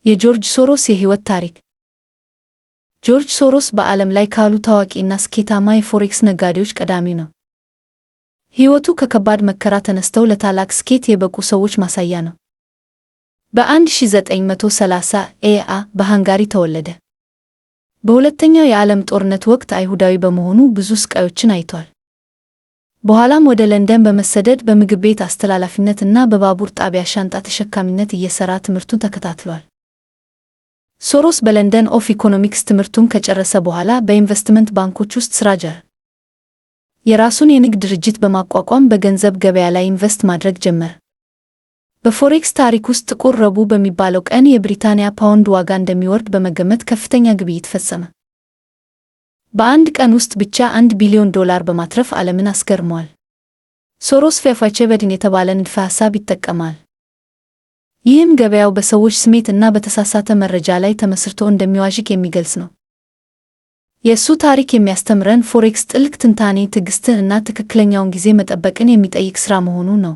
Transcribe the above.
የጆርጅ ሶሮስ የህይወት ታሪክ። ጆርጅ ሶሮስ በዓለም ላይ ካሉ ታዋቂና ስኬታማ የፎሬክስ ነጋዴዎች ቀዳሚው ነው። ሕይወቱ ከከባድ መከራ ተነስተው ለታላቅ ስኬት የበቁ ሰዎች ማሳያ ነው። በ1930 በሃንጋሪ ተወለደ። በሁለተኛው የዓለም ጦርነት ወቅት አይሁዳዊ በመሆኑ ብዙ ስቃዮችን አይቷል። በኋላም ወደ ለንደን በመሰደድ በምግብ ቤት አስተላላፊነትና በባቡር ጣቢያ ሻንጣ ተሸካሚነት እየሰራ ትምህርቱን ተከታትሏል። ሶሮስ በለንደን ኦፍ ኢኮኖሚክስ ትምህርቱን ከጨረሰ በኋላ በኢንቨስትመንት ባንኮች ውስጥ ሥራ ጀመረ። የራሱን የንግድ ድርጅት በማቋቋም በገንዘብ ገበያ ላይ ኢንቨስት ማድረግ ጀመረ። በፎሬክስ ታሪክ ውስጥ ጥቁር ረቡዕ በሚባለው ቀን የብሪታንያ ፓውንድ ዋጋ እንደሚወርድ በመገመት ከፍተኛ ግብይት ፈጸመ። በአንድ ቀን ውስጥ ብቻ $1 ቢሊዮን በማትረፍ ዓለምን አስገርሟል። ሶሮስ ፌፋቼቨድን የተባለ ንድፈ ሐሳብ ይጠቀማል። ይህም ገበያው በሰዎች ስሜት እና በተሳሳተ መረጃ ላይ ተመስርቶ እንደሚዋዥቅ የሚገልጽ ነው። የእሱ ታሪክ የሚያስተምረን ፎሬክስ ጥልቅ ትንታኔ፣ ትዕግስትን እና ትክክለኛውን ጊዜ መጠበቅን የሚጠይቅ ሥራ መሆኑን ነው።